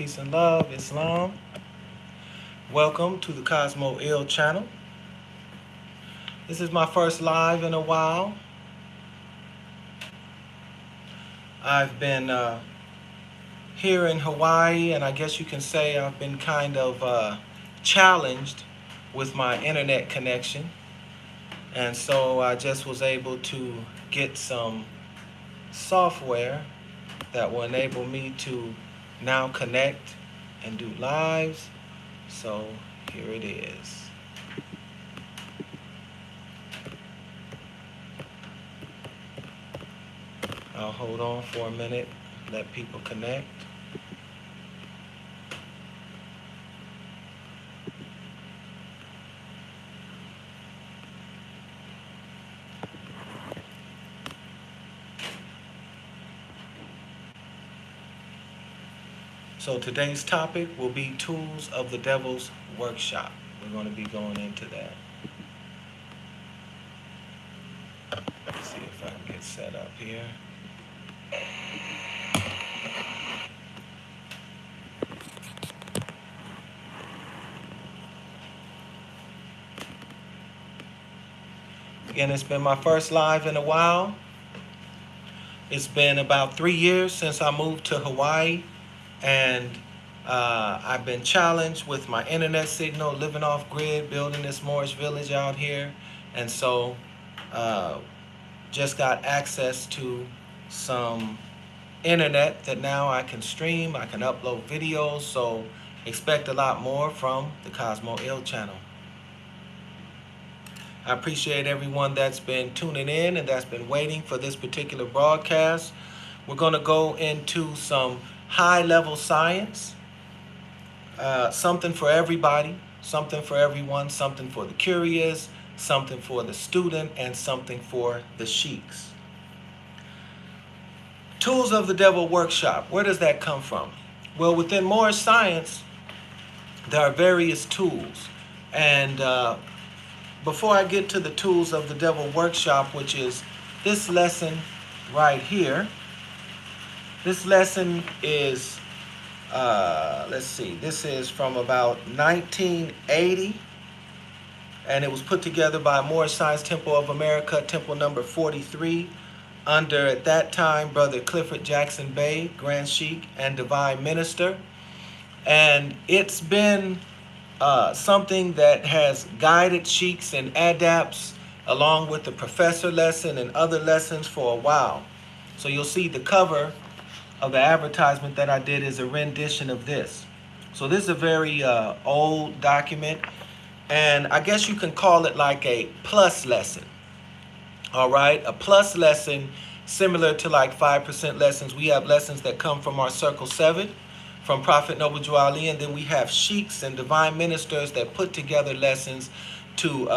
peace and love, Islam. Welcome to the Cosmo Ill channel. This is my first live in a while. I've been here in Hawaii, and I guess you can say I've been kind of challenged with my internet connection. And so I just was able to get some software that will enable me to now connect and do lives. So here it is. I'll hold on for a minute, let people connect. So today's topic will be tools of the devil's workshop. We're going to be going into that. Let's see if I can get set up here. Again, it's been my first live in a while. It's been about 3 years since I moved to Hawaii. And I've been challenged with my internet signal, living off grid, building this Moorish village out here. And so just got access to some internet that now I can stream, I can upload videos. So expect a lot more from the Cosmo Ill channel. I appreciate everyone that's been tuning in and that's been waiting for this particular broadcast. We're going to go into some high-level science, something for everybody, something for everyone, something for the curious, something for the student, and something for the Sheiks. Tools of the Devil Workshop, where does that come from? Well, within Moorish science, there are various tools. And before I get to the Tools of the Devil Workshop, which is this lesson right here, this lesson is, let's see, this is from about 1980, and it was put together by Moorish Science Temple of America, Temple number 43, under, at that time, Brother Clifford Jackson Bey, Grand Sheik and Divine Minister. And it's been something that has guided Sheiks and Adepts, along with the professor lesson and other lessons for a while. So you'll see the cover of the advertisement that I did is a rendition of this. So this is a very old document, and I guess you can call it like a plus lesson. All right, a plus lesson similar to like 5% lessons. We have lessons that come from our Circle 7, from Prophet Noble Drew Ali, and then we have Sheiks and Divine Ministers that put together lessons to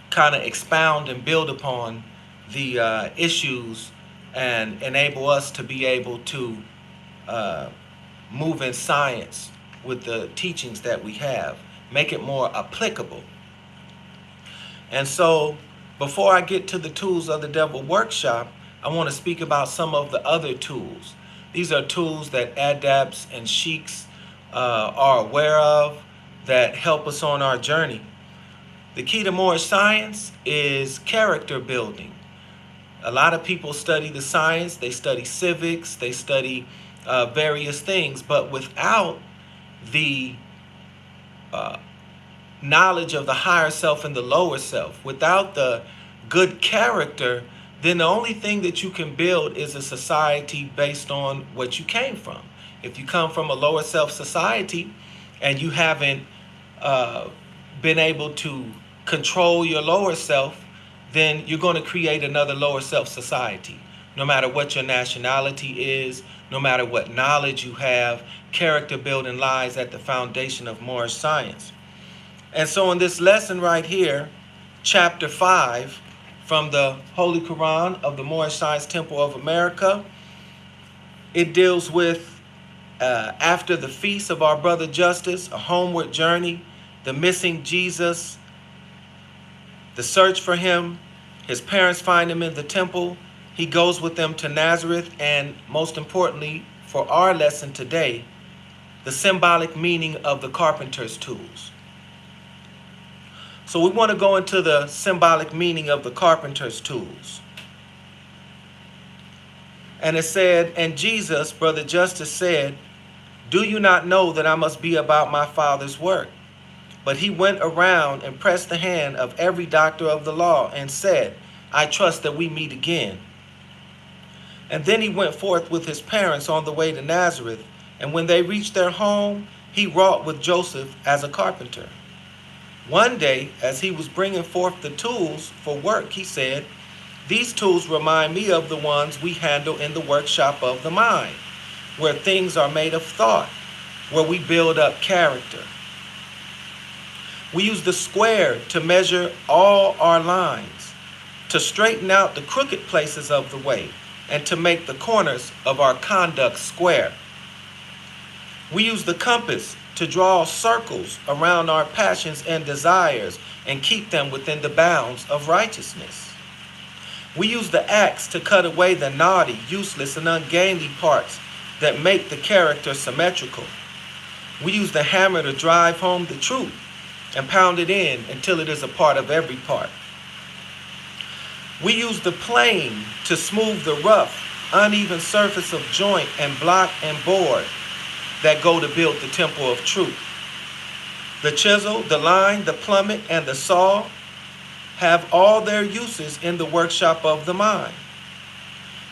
kind of expound and build upon the issues and enable us to be able to move in science with the teachings that we have, make it more applicable. And so before I get to the Tools of the Devil Workshop, I want to speak about some of the other tools. These are tools that Adepts and Sheiks are aware of that help us on our journey. The key to Moorish science is character building. A lot of people study the science, they study civics, they study various things, but without the knowledge of the higher self and the lower self, without the good character, then the only thing that you can build is a society based on what you came from. If you come from a lower self society and you haven't been able to control your lower self, then you're going to create another lower self society. No matter what your nationality is, no matter what knowledge you have, character building lies at the foundation of Moorish science. And so in this lesson right here, chapter 5 from the Holy Quran of the Moorish Science Temple of America, it deals with after the feast of our brother Justice, a homeward journey, the missing Jesus, the search for him. His parents find him in the temple. He goes with them to Nazareth, and most importantly, for our lesson today, the symbolic meaning of the carpenter's tools. So we want to go into the symbolic meaning of the carpenter's tools. And it said, and Jesus, Brother Justice, said, do you not know that I must be about my Father's work? But he went around and pressed the hand of every doctor of the law and said, I trust that we meet again. And then he went forth with his parents on the way to Nazareth. And when they reached their home, he wrought with Joseph as a carpenter. One day, as he was bringing forth the tools for work, he said, these tools remind me of the ones we handle in the workshop of the mind, where things are made of thought, where we build up character. We use the square to measure all our lines, to straighten out the crooked places of the way, and to make the corners of our conduct square. We use the compass to draw circles around our passions and desires and keep them within the bounds of righteousness. We use the axe to cut away the naughty, useless, and ungainly parts that make the character symmetrical. We use the hammer to drive home the truth and pound it in until it is a part of every part. We use the plane to smooth the rough, uneven surface of joint and block and board that go to build the temple of truth. The chisel, the line, the plummet, and the saw have all their uses in the workshop of the mind.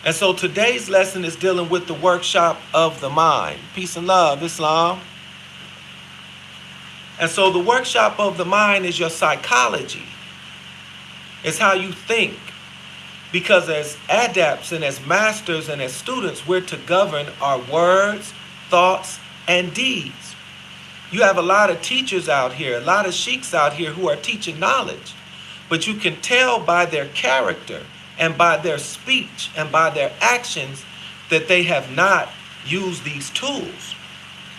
And so today's lesson is dealing with the workshop of the mind. Peace and love, Islam. And so the workshop of the mind is your psychology. It's how you think. Because as adepts and as masters and as students, we're to govern our words, thoughts, and deeds. You have a lot of teachers out here, a lot of sheiks out here who are teaching knowledge. But you can tell by their character and by their speech and by their actions that they have not used these tools.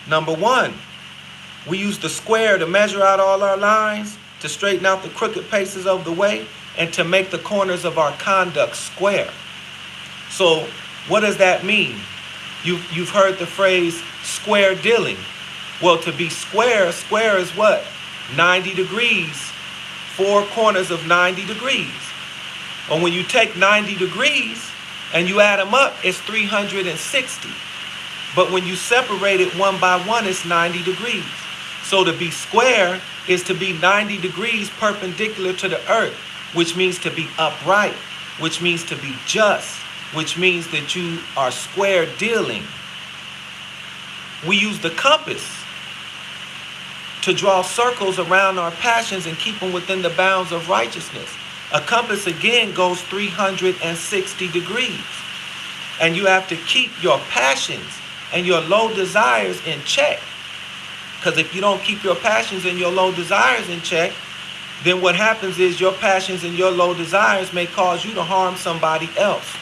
Number one, we use the square to measure out all our lines, to straighten out the crooked places of the way, and to make the corners of our conduct square. So what does that mean? You've heard the phrase square dealing. Well, to be square, square is what? 90 degrees. 4 corners of 90 degrees. Well, when you take 90 degrees and you add them up, it's 360. But when you separate it one by one, it's 90 degrees. So to be square is to be 90 degrees perpendicular to the earth, which means to be upright, which means to be just, which means that you are square dealing. We use the compass to draw circles around our passions and keep them within the bounds of righteousness. A compass again goes 360 degrees. And you have to keep your passions and your low desires in check. Because if you don't keep your passions and your low desires in check, then what happens is your passions and your low desires may cause you to harm somebody else.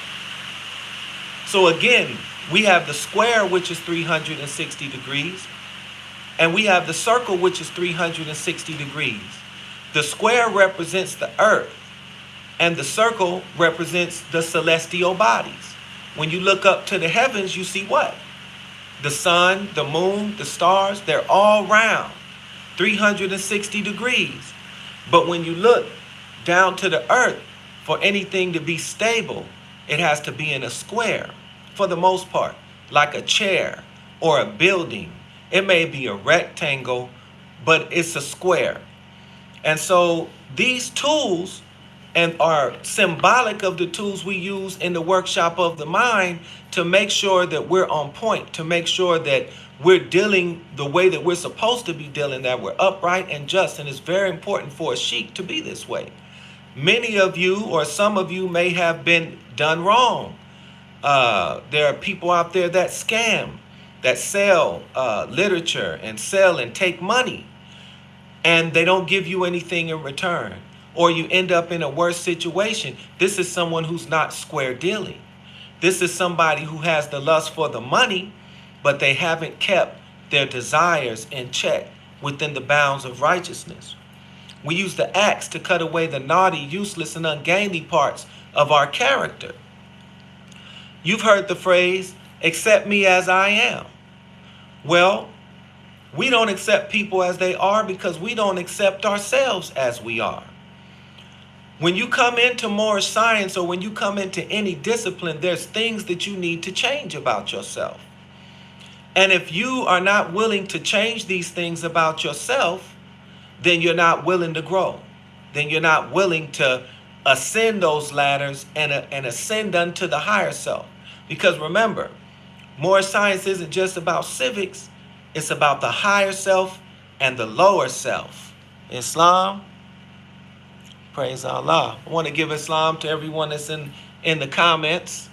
So again, we have the square, which is 360 degrees. And we have the circle, which is 360 degrees. The square represents the earth, and the circle represents the celestial bodies. When you look up to the heavens, you see what? The sun, the moon, the stars, they're all round, 360 degrees. But when you look down to the earth, for anything to be stable, it has to be in a square, for the most part, like a chair or a building. It may be a rectangle, but it's a square. And so these tools are symbolic of the tools we use in the workshop of the mind to make sure that we're on point, to make sure that we're dealing the way that we're supposed to be dealing, that we're upright and just. And it's very important for a sheik to be this way. Many of you or some of you may have been done wrong. There are people out there that scam, that sell literature and sell and take money, and they don't give you anything in return, or you end up in a worse situation. This is someone who's not square dealing. This is somebody who has the lust for the money, but they haven't kept their desires in check within the bounds of righteousness. We use the axe to cut away the naughty, useless, and ungainly parts of our character. You've heard the phrase, accept me as I am. Well, We don't accept people as they are because we don't accept ourselves as we are. When you come into Moorish science or when you come into any discipline, there's things that you need to change about yourself. And if you are not willing to change these things about yourself, then you're not willing to grow. Then you're not willing to ascend those ladders and ascend unto the higher self. Because remember, Moorish science isn't just about civics. It's about the higher self and the lower self. Islam, praise Allah. I want to give Islam to everyone that's in the comments.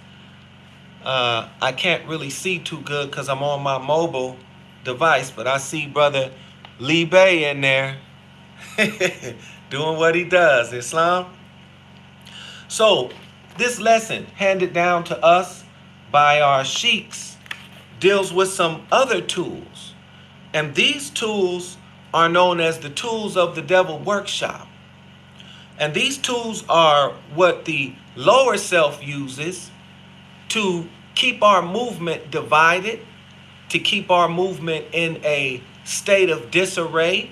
I can't really see too good because I'm on my mobile device, but I see Brother Lee Bay in there doing what he does. Islam. So this lesson handed down to us by our Sheiks deals with some other tools. And these tools are known as the tools of the devil workshop. And these tools are what the lower self uses to keep our movement divided, to keep our movement in a state of disarray,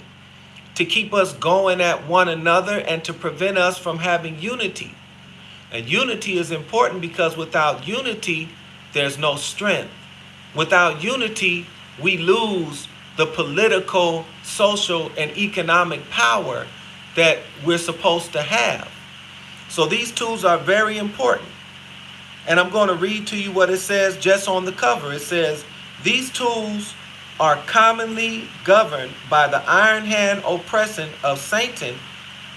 to keep us going at one another, and to prevent us from having unity. And unity is important because without unity, there's no strength. Without unity, we lose the political, social, and economic power that we're supposed to have. So these tools are very important. And I'm going to read to you what it says just on the cover. It says, these tools are commonly governed by the iron hand oppression of Satan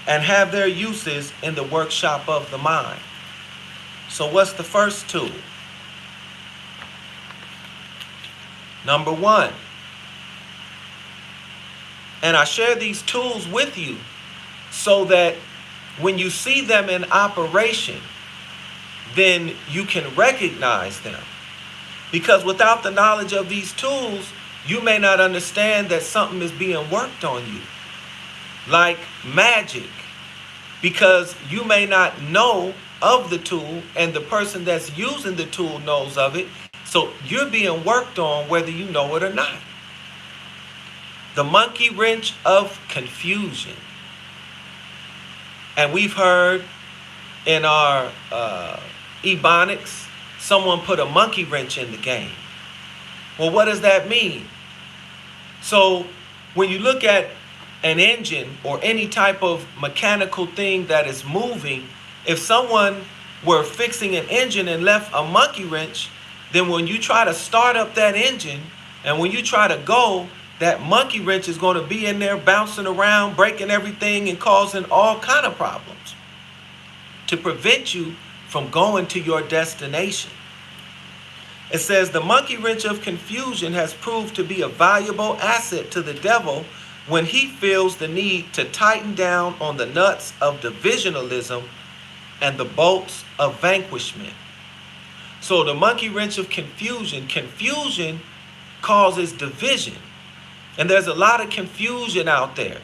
and have their uses in the workshop of the mind. So what's the first tool? Number one. And I share these tools with you so that when you see them in operation, then you can recognize them. Because without the knowledge of these tools, you may not understand that something is being worked on you. Like magic. Because you may not know of the tool and the person that's using the tool knows of it. So you're being worked on whether you know it or not. The monkey wrench of confusion. And we've heard in our Ebonics, someone put a monkey wrench in the game. Well, what does that mean? So when you look at an engine or any type of mechanical thing that is moving, if someone were fixing an engine and left a monkey wrench, then when you try to start up that engine and when you try to go, that monkey wrench is going to be in there bouncing around, breaking everything and causing all kind of problems to prevent you from going to your destination. It says the monkey wrench of confusion has proved to be a valuable asset to the devil when he feels the need to tighten down on the nuts of divisionalism and the bolts of vanquishment. So the monkey wrench of confusion causes division. And there's a lot of confusion out there.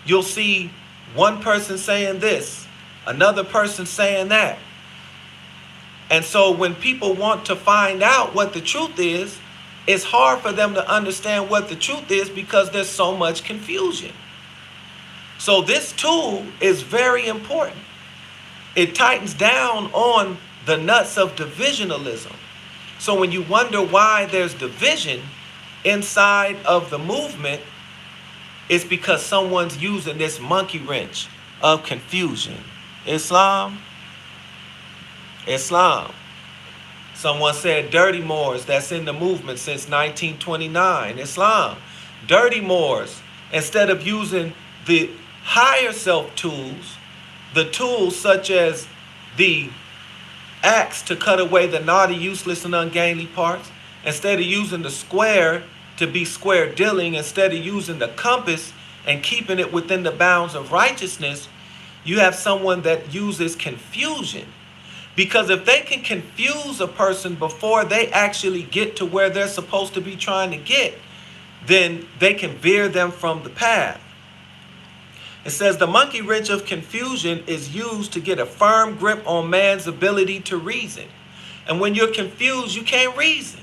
You'll see one person saying this, another person saying that. And so when people want to find out what the truth is, it's hard for them to understand what the truth is because there's so much confusion. So this tool is very important. It tightens down on the nuts of divisionalism. So when you wonder why there's division inside of the movement, it's because someone's using this monkey wrench of confusion. Islam. Someone said dirty Moors that's in the movement since 1929. Islam. Dirty Moors. Instead of using the higher self tools, the tools such as the axe to cut away the naughty, useless, and ungainly parts, instead of using the square to be square dealing, instead of using the compass and keeping it within the bounds of righteousness, you have someone that uses confusion. Because if they can confuse a person before they actually get to where they're supposed to be trying to get, then they can veer them from the path. It says the monkey wrench of confusion is used to get a firm grip on man's ability to reason. And when you're confused, you can't reason.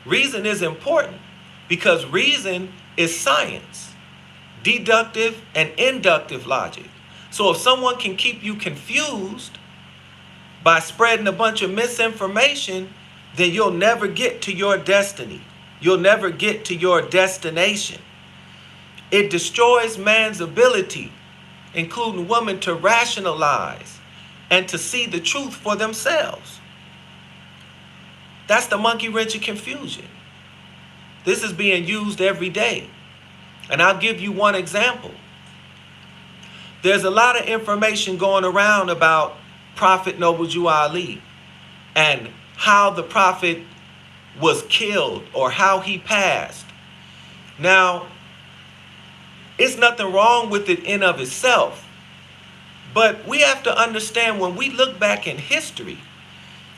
Reason is important because reason is science, deductive and inductive logic. So if someone can keep you confused by spreading a bunch of misinformation, then you'll never get to your destiny. You'll never get to your destination. It destroys man's ability, including women, to rationalize and to see the truth for themselves. That's the monkey wrench of confusion. This is being used every day. And I'll give you one example. There's a lot of information going around about Prophet Noble Jew Ali and how the Prophet was killed or how he passed. Now, it's nothing wrong with it in of itself. But we have to understand, when we look back in history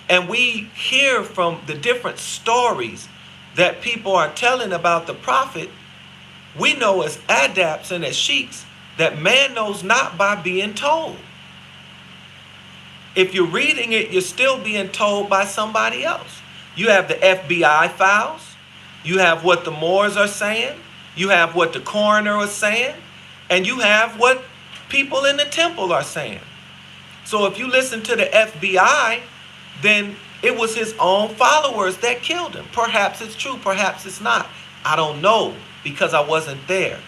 and we hear from the different stories that people are telling about the Prophet, we know as Adepts and as Sheiks that man knows not by being told. If you're reading it, you're still being told by somebody else. You have the FBI files. You have what the Moors are saying. You have what the coroner is saying. And you have what people in the temple are saying. So if you listen to the FBI, then it was his own followers that killed him. Perhaps it's true, perhaps it's not. I don't know, because I wasn't there.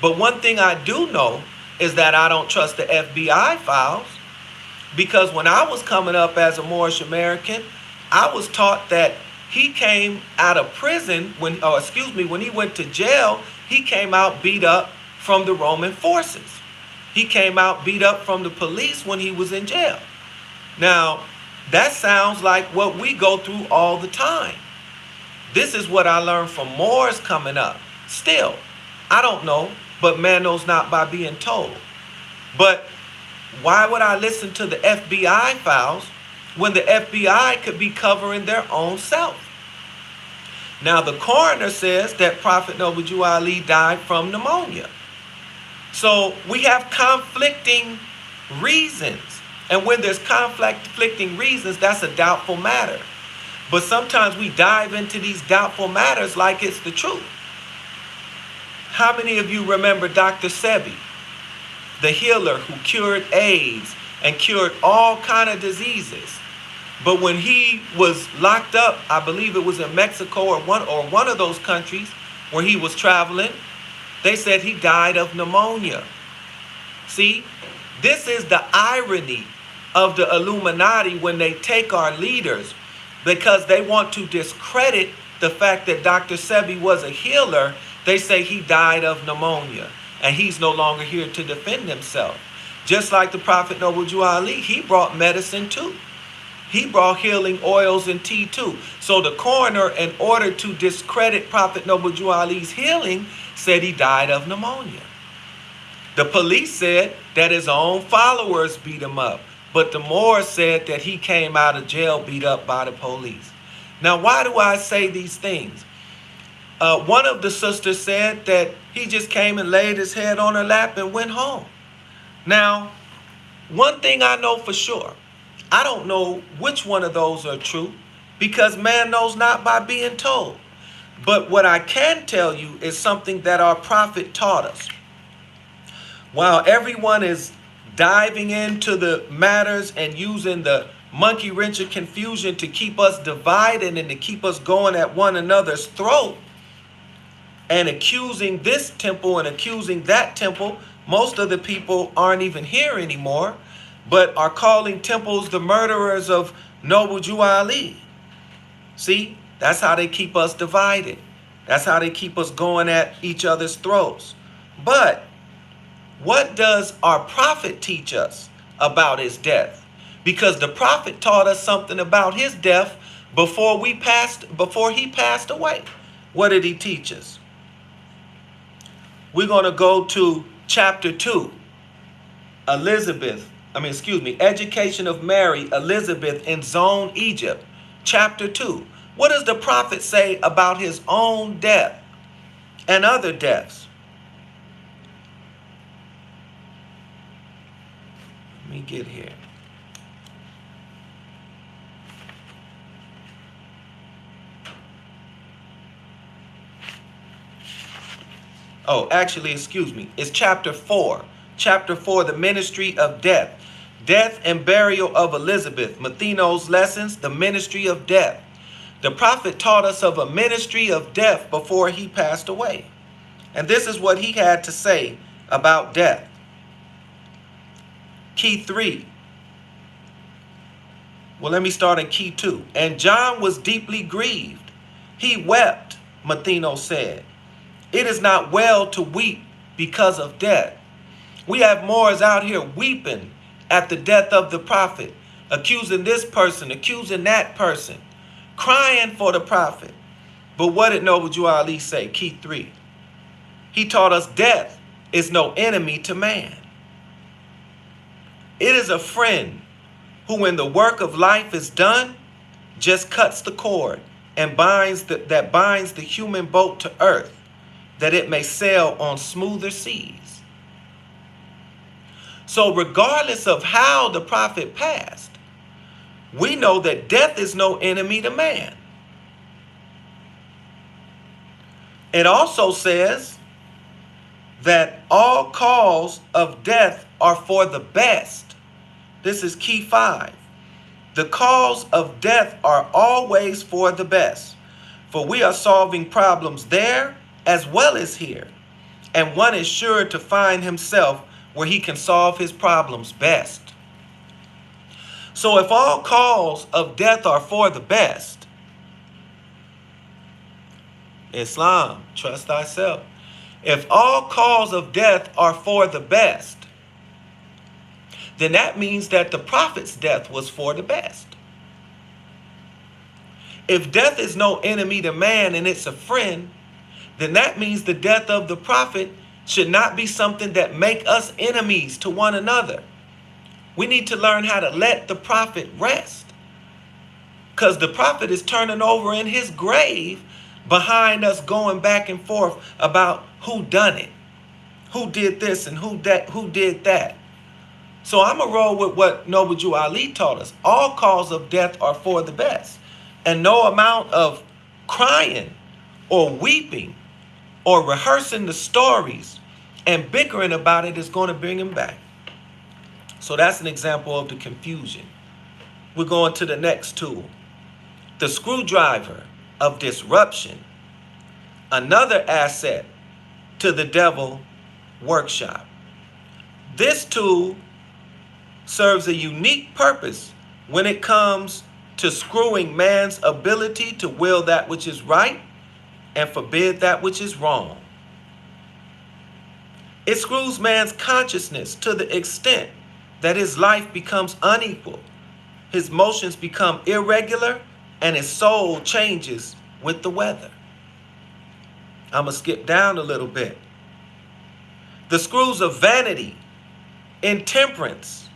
But one thing I do know is that I don't trust the FBI files, because when I was coming up as a Moorish American, I was taught that he came out of prison when he went to jail, he came out beat up from the Roman forces. He came out beat up from the police when he was in jail. Now, that sounds like what we go through all the time. This is what I learned from Moors coming up. Still, I don't know, but man knows not by being told. But why would I listen to the FBI files when the FBI could be covering their own self? Now, the coroner says that Prophet Noble Jew Ali died from pneumonia. So we have conflicting reasons. And when there's conflicting reasons, that's a doubtful matter. But sometimes we dive into these doubtful matters like it's the truth. How many of you remember Dr. Sebi, the healer who cured AIDS and cured all kind of diseases? But when he was locked up, I believe it was in Mexico or one of those countries where he was traveling, they said he died of pneumonia. See, this is the irony of the Illuminati when they take our leaders, because they want to discredit the fact that Dr. Sebi was a healer. They say he died of pneumonia and he's no longer here to defend himself. Just like the Prophet Noble Jew Ali, he brought medicine too. He brought healing oils and tea too. So the coroner, in order to discredit Prophet Noble Jew Ali's healing, said he died of pneumonia. The police said that his own followers beat him up. But the Moors said that he came out of jail beat up by the police. Now, why do I say these things? One of the sisters said that he just came and laid his head on her lap and went home. Now, one thing I know for sure, I don't know which one of those are true, because man knows not by being told. But what I can tell you is something that our prophet taught us. While everyone is diving into the matters and using the monkey wrench of confusion to keep us divided and to keep us going at one another's throat and accusing this temple and accusing that temple, most of the people aren't even here anymore, but are calling temples the murderers of Noble Jew Ali. See, that's how they keep us divided. That's how they keep us going at each other's throats. But what does our prophet teach us about his death? Because the prophet taught us something about his death before he passed away. What did he teach us? We're going to go to chapter 2. Education of Mary, Elizabeth in Zone, Egypt. Chapter 2. What does the prophet say about his own death and other deaths? Let me get here. Oh, actually, excuse me. It's chapter 4. Chapter 4, the ministry of death. Death and burial of Elizabeth. Matheno's lessons, the ministry of death. The prophet taught us of a ministry of death before he passed away. And this is what he had to say about death. Key 3. Well, let me start in key 2. And John was deeply grieved. He wept, Matheno said. It is not well to weep because of death. We have Moors out here weeping at the death of the prophet, accusing this person, accusing that person, crying for the prophet. But what did Noble Jew Ali say? Key 3. He taught us death is no enemy to man. It is a friend who, when the work of life is done, just cuts the cord and binds the human boat to earth, that it may sail on smoother seas. So regardless of how the prophet passed, we know that death is no enemy to man. It also says that all cause of death are for the best. This is key 5. The cause of death are always for the best, for we are solving problems there as well as here, and one is sure to find himself where he can solve his problems best. So if all cause of death are for the best, Islam, trust thyself. If all cause of death are for the best, then that means that the prophet's death was for the best. If death is no enemy to man and it's a friend, then that means the death of the prophet should not be something that make us enemies to one another. We need to learn how to let the prophet rest, because the prophet is turning over in his grave behind us, going back and forth about who done it, who did this and who did that. So I'm going to roll with what Noble Jew Ali taught us. All cause of death are for the best. And no amount of crying or weeping or rehearsing the stories and bickering about it is going to bring him back. So that's an example of the confusion. We're going to the next tool. The screwdriver of disruption. Another asset to the devil workshop. This tool serves a unique purpose when it comes to screwing man's ability to will that which is right and forbid that which is wrong. It screws man's consciousness to the extent that his life becomes unequal, his motions become irregular, and his soul changes with the weather. I'm going to skip down a little bit. The screws of vanity, intemperance,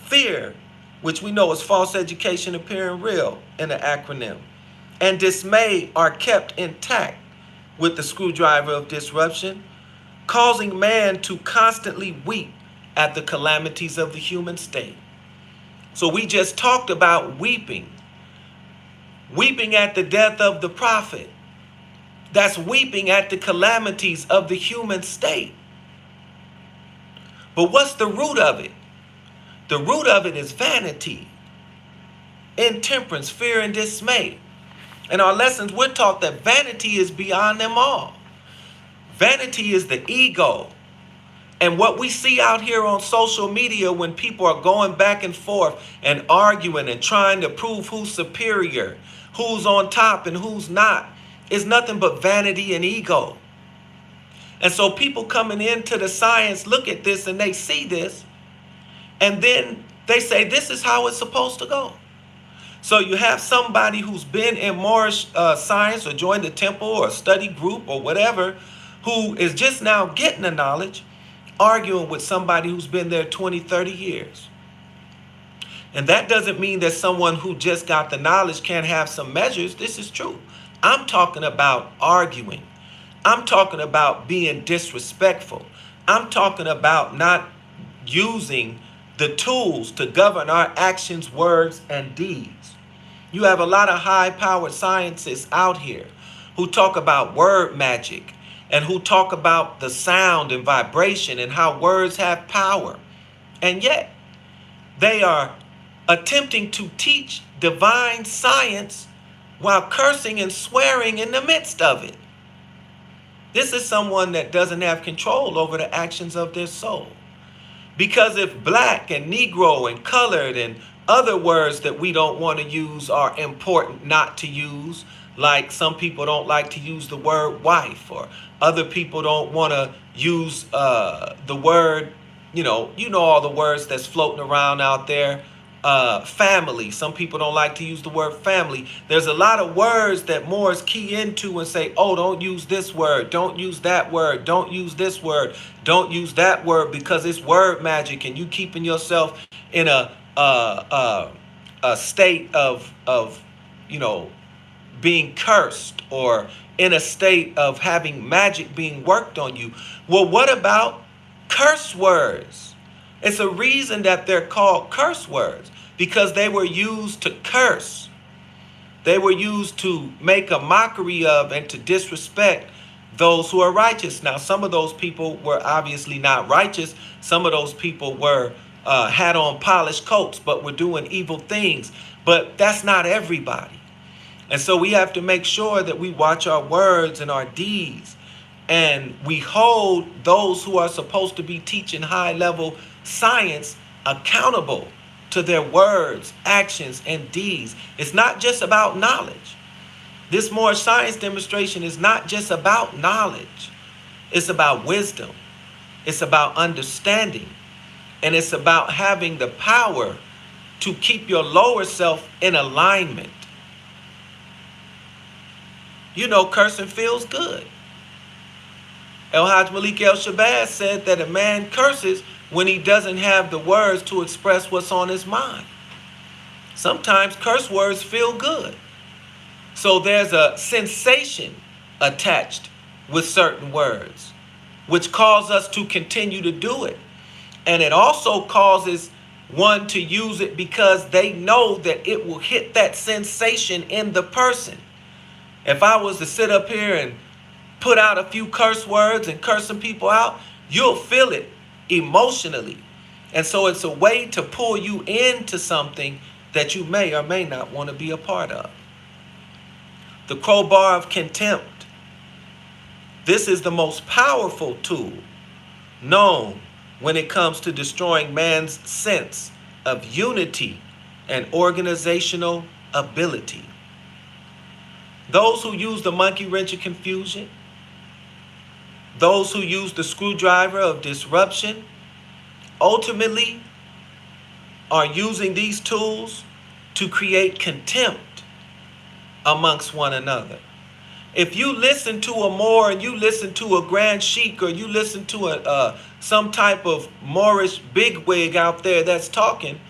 fear, which we know is false education appearing real in the acronym, and dismay are kept intact with the screwdriver of disruption, causing man to constantly weep at the calamities of the human state. So we just talked about weeping at the death of the prophet. That's weeping at the calamities of the human state. But what's the root of it? The root of it is vanity, intemperance, fear, and dismay. In our lessons, we're taught that vanity is beyond them all. Vanity is the ego. And what we see out here on social media when people are going back and forth and arguing and trying to prove who's superior, who's on top and who's not, is nothing but vanity and ego. And so people coming into the science look at this and they see this, and then they say this is how it's supposed to go. So you have somebody who's been in Moorish science or joined a temple or a study group or whatever, who is just now getting the knowledge, arguing with somebody who's been there 20, 30 years. And that doesn't mean that someone who just got the knowledge can't have some measures. This is true. I'm talking about arguing. I'm talking about being disrespectful. I'm talking about not using the tools to govern our actions, words, and deeds. You have a lot of high-powered scientists out here who talk about word magic and who talk about the sound and vibration and how words have power. And yet, they are attempting to teach divine science while cursing and swearing in the midst of it. This is someone that doesn't have control over the actions of their soul. Because if black and Negro and colored and other words that we don't want to use are important not to use, like some people don't like to use the word wife, or other people don't want to use the word, you know all the words that's floating around out there. Family. Some people don't like to use the word family. There's a lot of words that Moors key into and say, oh, don't use this word, don't use that word, don't use this word, don't use that word, because it's word magic, and you keeping yourself in a state of being cursed, or in a state of having magic being worked on you. Well, what about curse words? It's a reason that they're called curse words, because they were used to curse. They were used to make a mockery of and to disrespect those who are righteous. Now, some of those people were obviously not righteous. Some of those people were had on polished coats, but were doing evil things. But that's not everybody. And so we have to make sure that we watch our words and our deeds, and we hold those who are supposed to be teaching high-level science accountable to their words, actions, and deeds. It's not just about knowledge. This Moorish science demonstration is not just about knowledge. It's about wisdom. It's about understanding. And it's about having the power to keep your lower self in alignment. Cursing feels good. El-Hajj Malik El-Shabazz said that a man curses when he doesn't have the words to express what's on his mind. Sometimes curse words feel good. So there's a sensation attached with certain words, which cause us to continue to do it. And it also causes one to use it because they know that it will hit that sensation in the person. If I was to sit up here and put out a few curse words and curse some people out, you'll feel it emotionally. And so it's a way to pull you into something that you may or may not want to be a part of. The crowbar of contempt. This is the most powerful tool known when it comes to destroying man's sense of unity and organizational ability. Those who use the monkey wrench of confusion, those who use the screwdriver of disruption, ultimately are using these tools to create contempt amongst one another. If you listen to a Moor, and you listen to a Grand Sheik, or you listen to some type of Moorish bigwig out there that's talking,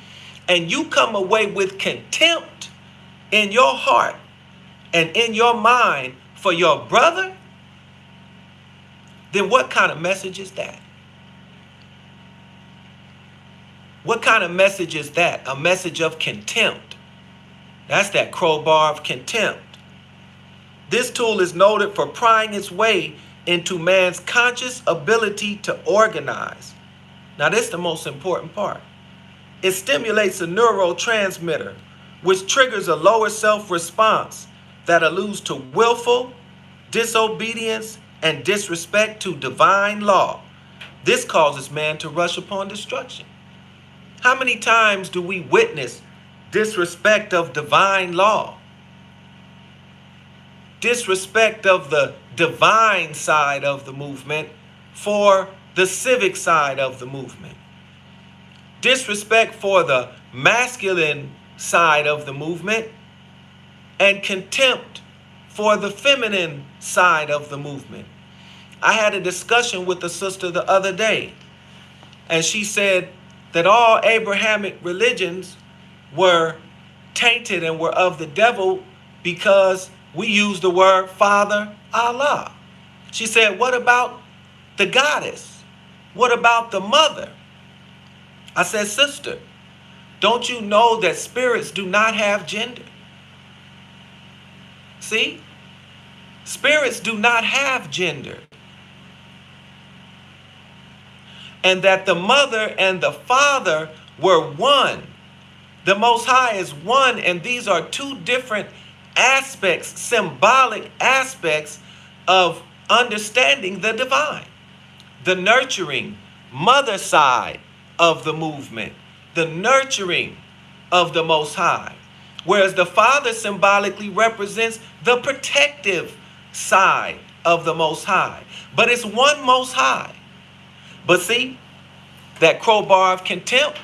and you come away with contempt in your heart and in your mind for your brother, then what kind of message is that? What kind of message is that? A message of contempt. That's that crowbar of contempt. This tool is noted for prying its way into man's conscious ability to organize. Now, this is the most important part. It stimulates a neurotransmitter, which triggers a lower self response that alludes to willful disobedience and disrespect to divine law. This causes man to rush upon destruction. How many times do we witness disrespect of divine law? Disrespect of the divine side of the movement for the civic side of the movement. Disrespect for the masculine side of the movement, and contempt for the feminine side of the movement. I had a discussion with a sister the other day, and she said that all Abrahamic religions were tainted and were of the devil because we use the word Father, Allah. She said, what about the goddess? What about the mother? I said, sister, don't you know that spirits do not have gender? See? Spirits do not have gender. and that the mother and the father were one. The Most High is one, and these are two different aspects, symbolic aspects of understanding the divine. The nurturing mother side of the movement, the nurturing of the Most High, whereas the Father symbolically represents the protective side of the Most High. But it's one Most High. But see, that crowbar of contempt,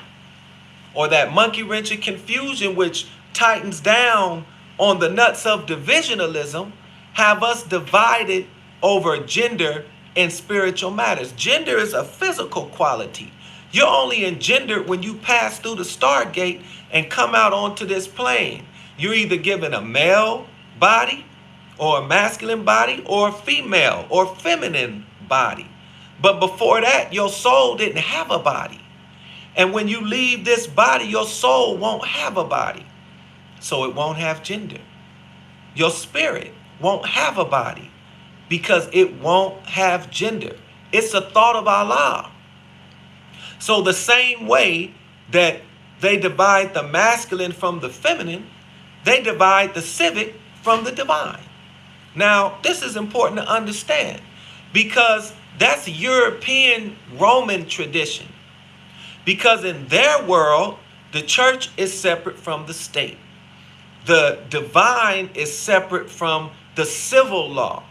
or that monkey wrench of confusion, which tightens down on the nuts of divisionalism, have us divided over gender and spiritual matters. Gender is a physical quality. You're only engendered when you pass through the stargate and come out onto this plane. You're either given a male body or a masculine body or a female or feminine body. But before that, your soul didn't have a body. And when you leave this body, your soul won't have a body. So it won't have gender. Your spirit won't have a body because it won't have gender. It's a thought of Allah. So the same way that they divide the masculine from the feminine, they divide the civic from the divine. Now, this is important to understand because that's European Roman tradition. Because in their world, the church is separate from the state. The divine is separate from the civil law.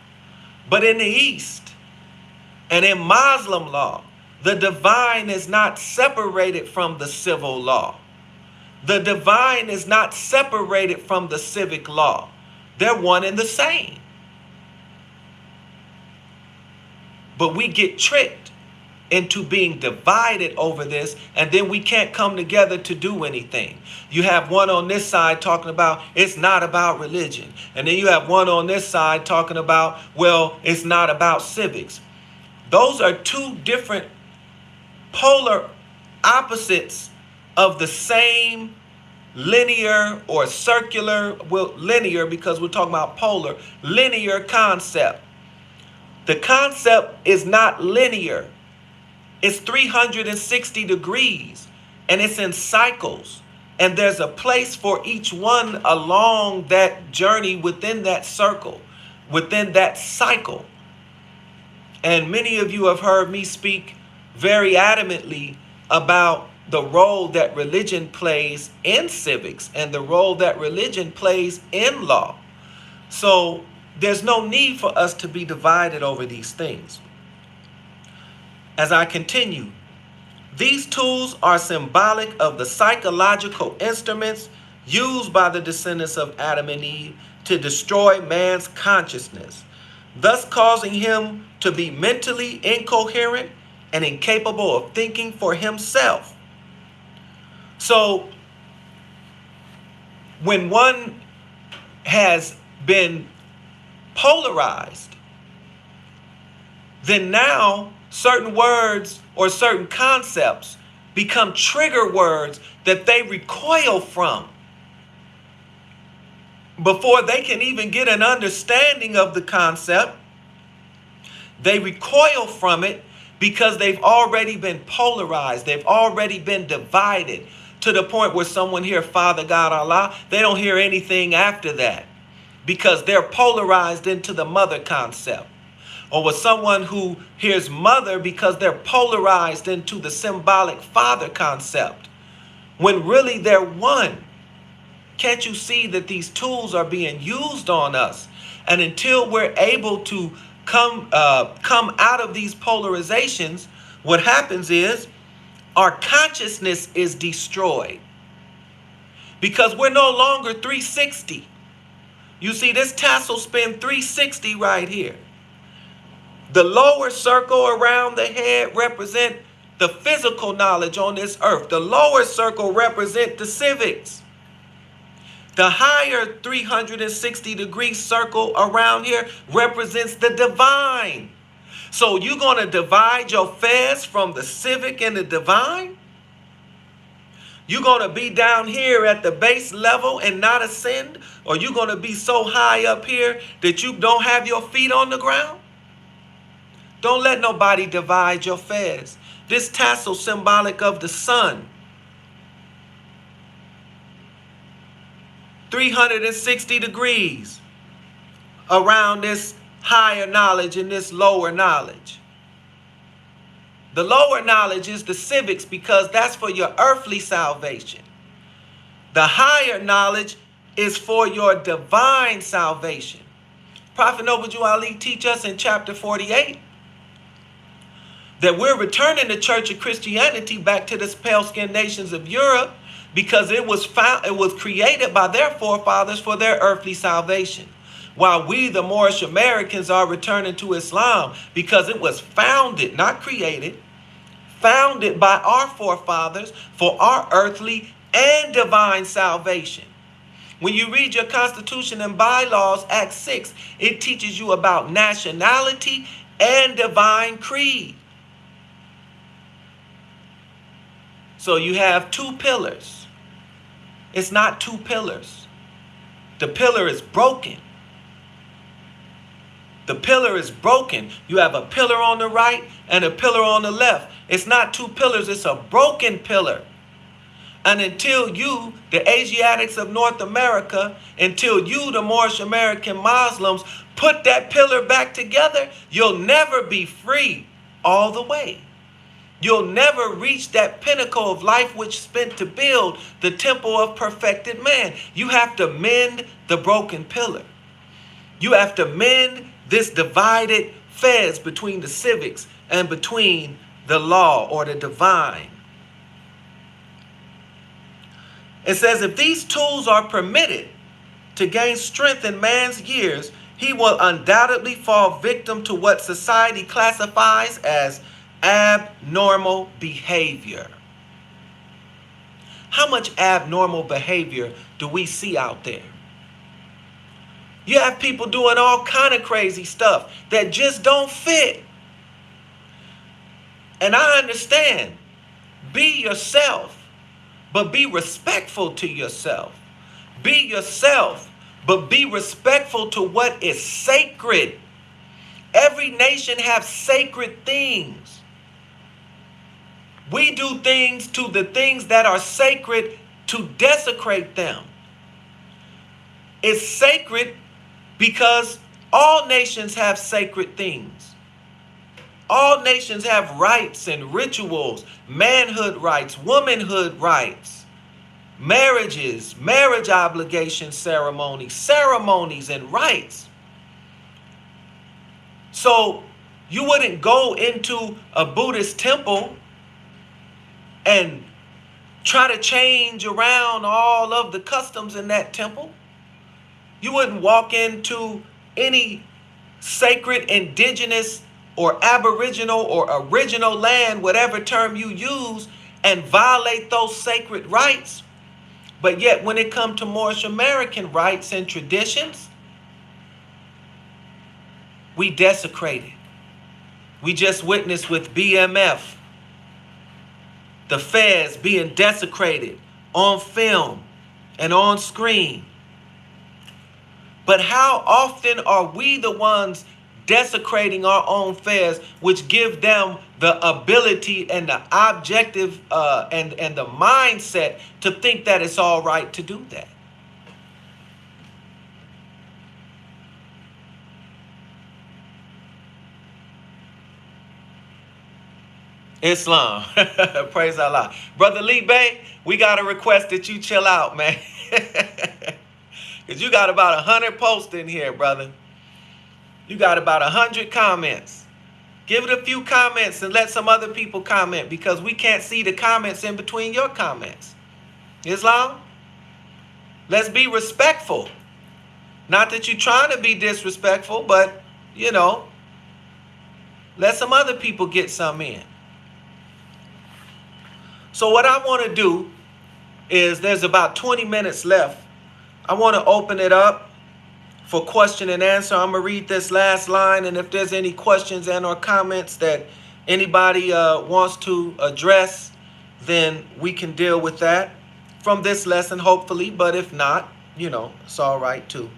But in the East and in Muslim law, the divine is not separated from the civil law. The divine is not separated from the civic law. They're one and the same. But we get tricked into being divided over this, and then we can't come together to do anything. You have one on this side talking about it's not about religion, and then you have one on this side talking about, well, it's not about civics. Those are two different polar opposites of the same linear or circular, well, linear because we're talking about polar, linear concept. The concept is not linear. It's 360 degrees and it's in cycles. And there's a place for each one along that journey within that circle, within that cycle. And many of you have heard me speak very adamantly about the role that religion plays in civics and the role that religion plays in law. So there's no need for us to be divided over these things. As I continue, these tools are symbolic of the psychological instruments used by the descendants of Adam and Eve to destroy man's consciousness, thus causing him to be mentally incoherent and incapable of thinking for himself. So, when one has been polarized, then now certain words or certain concepts become trigger words that they recoil from before they can even get an understanding of the concept. They recoil from it because they've already been polarized. They've already been divided to the point where someone hears Father God Allah, they don't hear anything after that because they're polarized into the mother concept. Or with someone who hears mother because they're polarized into the symbolic father concept, when really they're one. Can't you see that these tools are being used on us? And until we're able to come out of these polarizations, what happens is our consciousness is destroyed because we're no longer 360. You see, this tassel spin 360 right here. The lower circle around the head represent the physical knowledge on this earth. The lower circle represent the civics. The higher 360 degree circle around here represents the divine. So you're going to divide your fez from the civic and the divine? You're going to be down here at the base level and not ascend? Or you're going to be so high up here that you don't have your feet on the ground? Don't let nobody divide your fez. This tassel symbolic of the sun. 360 degrees around this higher knowledge and this lower knowledge. The lower knowledge is the civics because that's for your earthly salvation. The higher knowledge is for your divine salvation. Prophet Noble Ali teach us in chapter 48 that we're returning the Church of Christianity back to the pale-skinned nations of Europe because it was created by their forefathers for their earthly salvation. While we, the Moorish Americans, are returning to Islam because it was founded, not created, founded by our forefathers for our earthly and divine salvation. When you read your Constitution and bylaws, Act 6, it teaches you about nationality and divine creed. So you have two pillars. It's not two pillars. The pillar is broken. The pillar is broken. You have a pillar on the right and a pillar on the left. It's not two pillars, it's a broken pillar. And until you, the Asiatics of North America, until you, the Moorish American Muslims, put that pillar back together, you'll never be free all the way. You'll never reach that pinnacle of life which spent to build the temple of perfected man. You have to mend the broken pillar. You have to mend this divided fez between the civics and between the law or the divine. It says if these tools are permitted to gain strength in man's years, he will undoubtedly fall victim to what society classifies as abnormal behavior. How much abnormal behavior do we see out there? You have people doing all kind of crazy stuff that just don't fit. And I understand. Be yourself, but be respectful to yourself. Be yourself, but be respectful to what is sacred. Every nation has sacred things. We do things to the things that are sacred to desecrate them. It's sacred because all nations have sacred things. All nations have rights and rituals, manhood rights, womanhood rights, marriages, marriage obligation ceremonies and rights. So you wouldn't go into a Buddhist temple and try to change around all of the customs in that temple. You wouldn't walk into any sacred, indigenous, or aboriginal or original land, whatever term you use, and violate those sacred rights. But yet when it comes to Moorish American rights and traditions, we desecrate it. We just witnessed with BMF, the feds being desecrated on film and on screen. But how often are we the ones desecrating our own feds, which give them the ability and the objective and the mindset to think that it's all right to do that? Islam. Praise Allah. Brother Lee Bay, we got a request that you chill out, man. Because you got about 100 posts in here, brother. You got about 100 comments. Give it a few comments and let some other people comment, because we can't see the comments in between your comments. Islam, let's be respectful. Not that you're trying to be disrespectful, but, you know, let some other people get some in. So what I want to do is, there's about 20 minutes left. I want to open it up for question and answer. I'm going to read this last line, and if there's any questions and or comments that anybody wants to address, then we can deal with that from this lesson, hopefully. But if not, you know, it's all right too.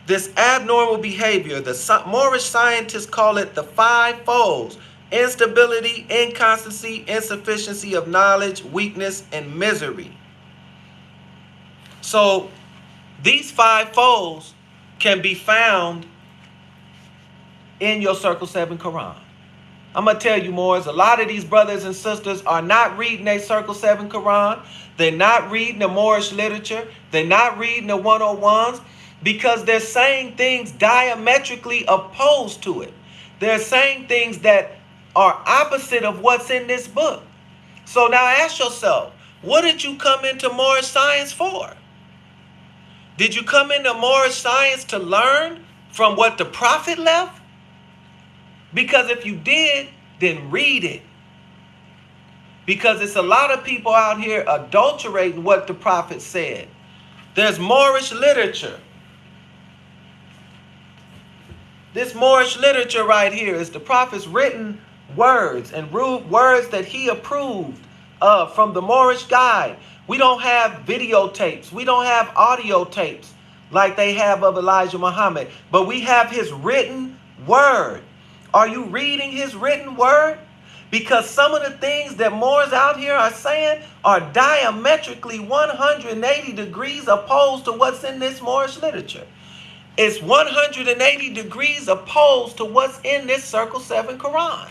This abnormal behavior, Moorish scientists call it the five foes: instability, inconstancy, insufficiency of knowledge, weakness, and misery. So these five foes can be found in your Circle 7 Quran. I'm going to tell you more. A lot of these brothers and sisters are not reading their Circle 7 Quran. They're not reading the Moorish literature. They're not reading the 101s because they're saying things diametrically opposed to it. They're saying things that are opposite of what's in this book. So now ask yourself, what did you come into Moorish science for? Did you come into Moorish science to learn from what the Prophet left? Because if you did, then read it. Because it's a lot of people out here adulterating what the Prophet said. There's Moorish literature. This Moorish literature right here is the Prophet's written words and words that he approved of from the Moorish guide. We don't have videotapes. We don't have audio tapes like they have of Elijah Muhammad. But we have his written word. Are you reading his written word? Because some of the things that Moors out here are saying are diametrically 180 degrees opposed to what's in this Moorish literature. It's 180 degrees opposed to what's in this Circle 7 Quran.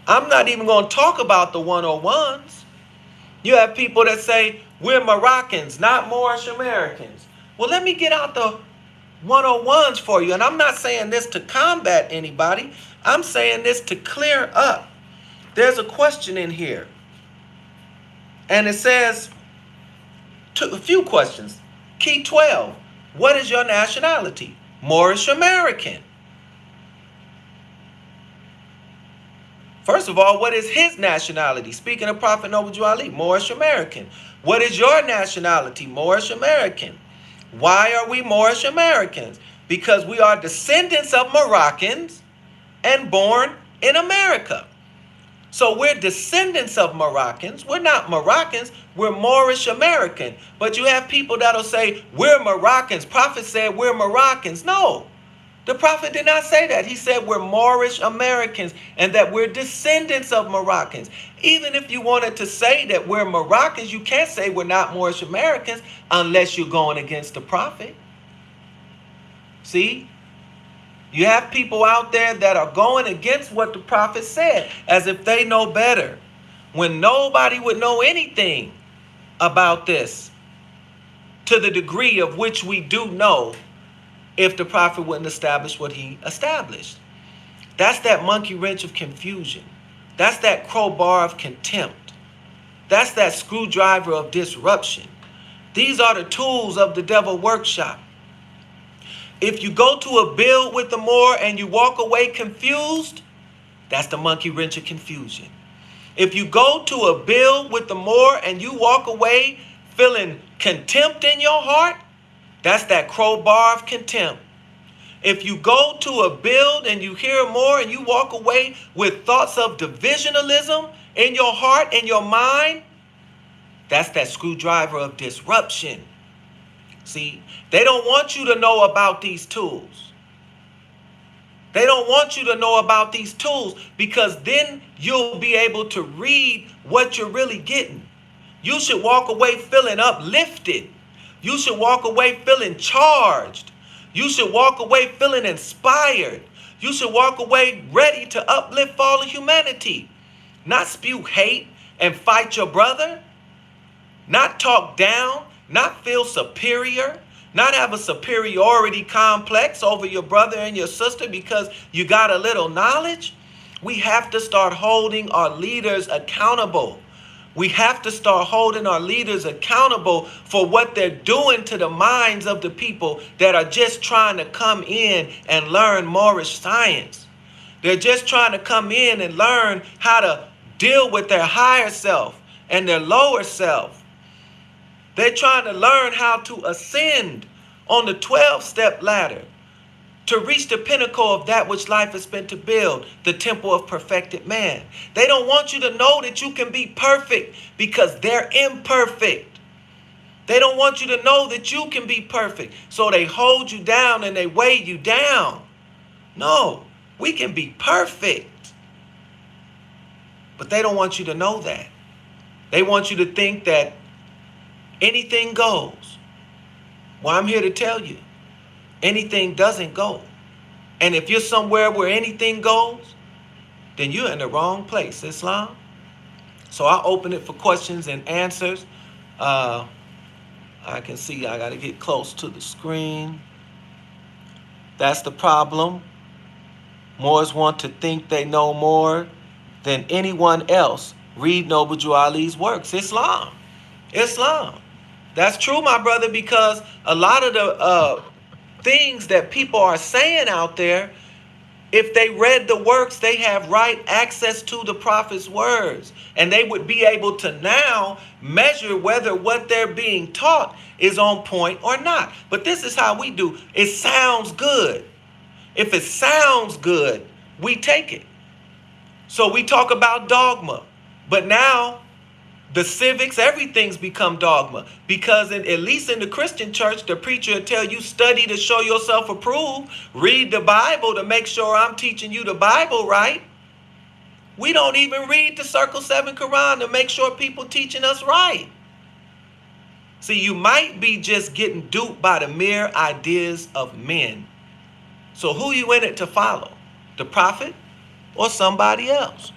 I'm not even going to talk about the 101s. You have people that say, we're Moroccans, not Moorish Americans. Well, let me get out the 101s for you. And I'm not saying this to combat anybody. I'm saying this to clear up. There's a question in here. And it says, a few questions. Key 12. What is your nationality? Moorish American. First of all, what is his nationality? Speaking of Prophet Noble Ali, Moorish American. What is your nationality? Moorish American. Why are we Moorish Americans? Because we are descendants of Moroccans and born in America. So we're descendants of Moroccans. We're not Moroccans. We're Moorish American. But you have people that'll say, we're Moroccans. Prophet said we're Moroccans. No, the Prophet did not say that. He said we're Moorish Americans and that we're descendants of Moroccans. Even if you wanted to say that we're Moroccans, you can't say we're not Moorish Americans unless you're going against the Prophet. See? You have people out there that are going against what the Prophet said as if they know better, when nobody would know anything about this to the degree of which we do know if the Prophet wouldn't establish what he established. That's that monkey wrench of confusion. That's that crowbar of contempt. That's that screwdriver of disruption. These are the tools of the devil workshop. If you go to a build with the Moor and you walk away confused, that's the monkey wrench of confusion. If you go to a build with the Moor and you walk away feeling contempt in your heart, that's that crowbar of contempt. If you go to a build and you hear more and you walk away with thoughts of divisionalism in your heart and your mind, that's that screwdriver of disruption. See, they don't want you to know about these tools. They don't want you to know about these tools because then you'll be able to read what you're really getting. You should walk away feeling uplifted. You should walk away feeling charged. You should walk away feeling inspired. You should walk away ready to uplift all of humanity. Not spew hate and fight your brother. Not talk down. Not feel superior. Not have a superiority complex over your brother and your sister because you got a little knowledge. We have to start holding our leaders accountable. We have to start holding our leaders accountable for what they're doing to the minds of the people that are just trying to come in and learn Moorish science. They're just trying to come in and learn how to deal with their higher self and their lower self. They're trying to learn how to ascend on the 12-step ladder to reach the pinnacle of that which life is meant to build, the temple of perfected man. They don't want you to know that you can be perfect because they're imperfect. They don't want you to know that you can be perfect. So they hold you down and they weigh you down. No, we can be perfect. But they don't want you to know that. They want you to think that anything goes. Well, I'm here to tell you, anything doesn't go. And if you're somewhere where anything goes, then you're in the wrong place, Islam. So I'll open it for questions and answers. I can see I got to get close to the screen. That's the problem. Moors want to think they know more than anyone else. Read Noble Drew Ali's works. Islam. That's true, my brother, because a lot of the things that people are saying out there, if they read the works, they have right access to the prophet's words. And they would be able to now measure whether what they're being taught is on point or not. But this is how we do. It sounds good. If it sounds good, we take it. So we talk about dogma. But now the civics, everything's become dogma. Because at least in the Christian church, the preacher will tell you, study to show yourself approved. Read the Bible to make sure I'm teaching you the Bible right. We don't even read the Circle 7 Quran to make sure people teaching us right. See, you might be just getting duped by the mere ideas of men. So who you in it to follow? The prophet or somebody else?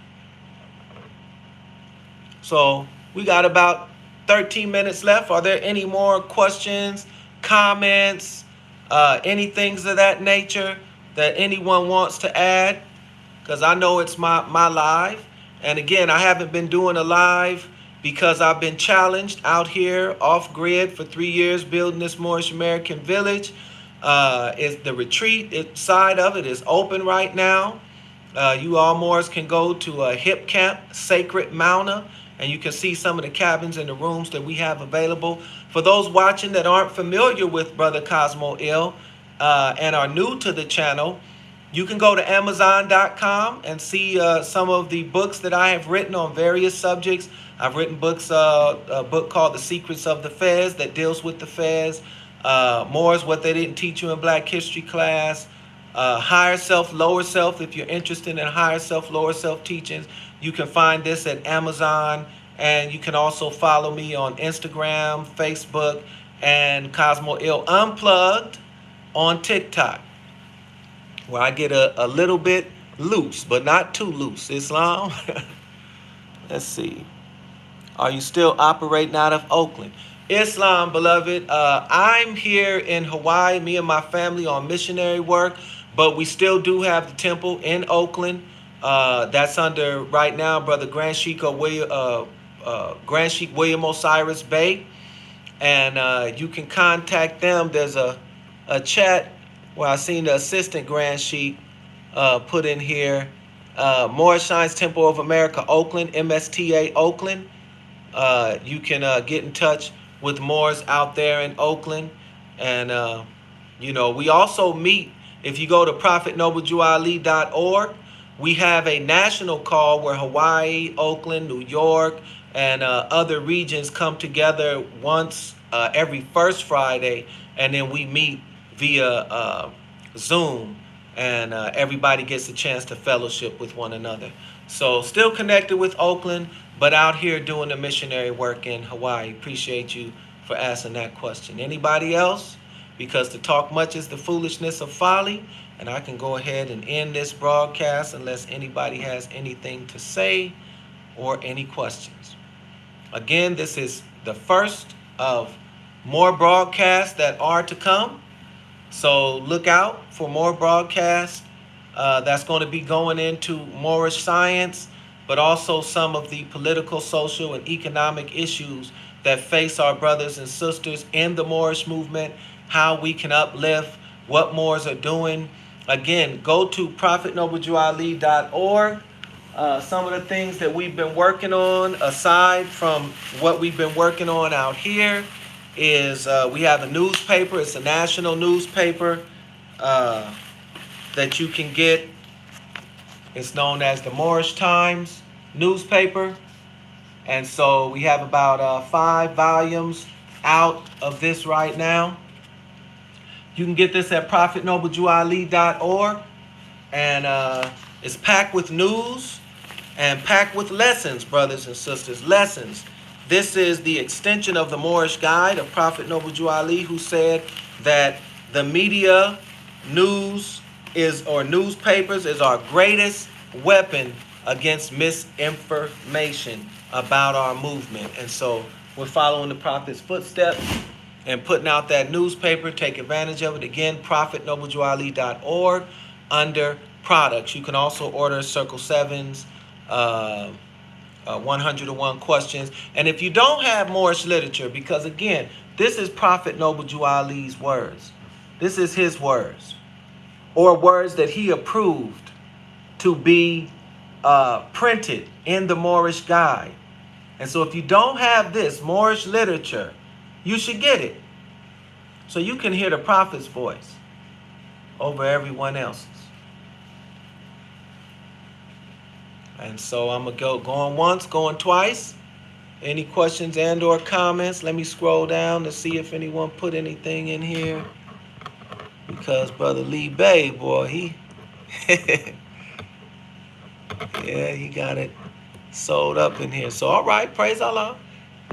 So we got about 13 minutes left. Are there any more questions, comments, any things of that nature that anyone wants to add? Because I know it's my live. And again, I haven't been doing a live because I've been challenged out here off grid for 3 years building this Moorish American village. Is the retreat side of it is open right now. You all Moors can go to a hip camp, Sacred Mountain, and you can see some of the cabins and the rooms that we have available. For those watching that aren't familiar with Brother Cosmo Ill and are new to the channel, you can go to Amazon.com and see some of the books that I have written on various subjects. I've written books, a book called The Secrets of the Fez that deals with the Fez. Moors, What They Didn't Teach You in Black History class. Higher Self, Lower Self. If you're interested in higher self, lower self teachings, you can find this at Amazon. And you can also follow me on Instagram, Facebook, and Cosmo Ill Unplugged on TikTok, where I get a little bit loose, but not too loose. Islam. Let's see. Are you still operating out of Oakland? Islam, beloved. I'm here in Hawaii, me and my family on missionary work, but we still do have the temple in Oakland. That's under, right now, Brother Grand Sheik William Osiris Bey. And you can contact them. There's a chat where I seen the assistant Grand Sheik put in here. Moorish Science Temple of America, Oakland, MSTA Oakland. You can get in touch with Moors out there in Oakland. And, we also meet, if you go to prophetnobledrewali.org, we have a national call where Hawaii, Oakland, New York, and other regions come together once every first Friday, and then we meet via Zoom, and everybody gets a chance to fellowship with one another. So still connected with Oakland, but out here doing the missionary work in Hawaii. Appreciate you for asking that question. Anybody else? Because to talk much is the foolishness of folly. And I can go ahead and end this broadcast unless anybody has anything to say or any questions. Again, this is the first of more broadcasts that are to come. So look out for more broadcasts that's going to be going into Moorish science, but also some of the political, social, and economic issues that face our brothers and sisters in the Moorish movement, how we can uplift, what Moors are doing. Again, go to prophetnobledrewali.org. Some of the things that we've been working on, aside from what we've been working on out here, is we have a newspaper. It's a national newspaper that you can get. It's known as the Moorish Times newspaper. And so we have about 5 volumes out of this right now. You can get this at prophetnoblejuali.org. And it's packed with news and packed with lessons, brothers and sisters. Lessons. This is the extension of the Moorish guide of Prophet Noble Jew Ali, who said that the media, news or newspapers is our greatest weapon against misinformation about our movement. And so we're following the Prophet's footsteps and putting out that newspaper. Take advantage of it. Again, prophetnoblejuali.org under products. You can also order Circle 7's 101 questions. And if you don't have Moorish literature, because again, this is Prophet Noble Jew Ali's words. This is his words, or words that he approved to be printed in the Moorish guide. And so if you don't have this Moorish literature, you should get it, so you can hear the Prophet's voice over everyone else's. And so I'm going to go going once, going twice. Any questions and or comments? Let me scroll down to see if anyone put anything in here. Because Brother Lee Bay, boy, he... yeah, he got it sold up in here. So, all right, praise Allah.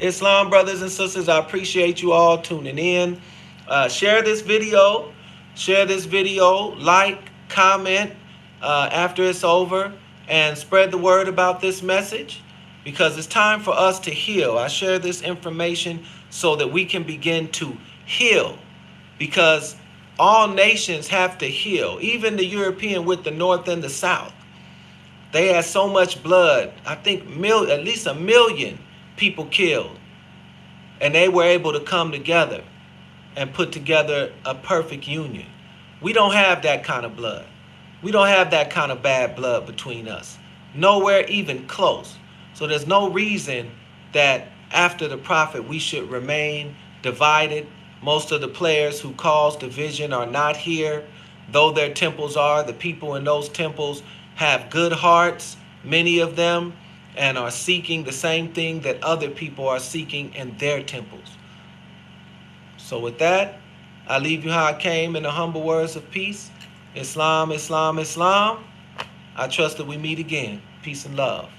Islam brothers and sisters, I appreciate you all tuning in. Share this video. Share this video. Like, comment after it's over. And spread the word about this message, because it's time for us to heal. I share this information so that we can begin to heal, because all nations have to heal, even the European with the North and the South. They had so much blood, I think at least 1 million people killed, and they were able to come together and put together a perfect union. We don't have that kind of blood. We don't have that kind of bad blood between us. Nowhere even close. So there's no reason that after the Prophet we should remain divided. Most of the players who cause division are not here. Though their temples are, the people in those temples have good hearts, many of them, and are seeking the same thing that other people are seeking in their temples. So with that, I leave you how I came in the humble words of peace. Islam, Islam, Islam. I trust that we meet again. Peace and love.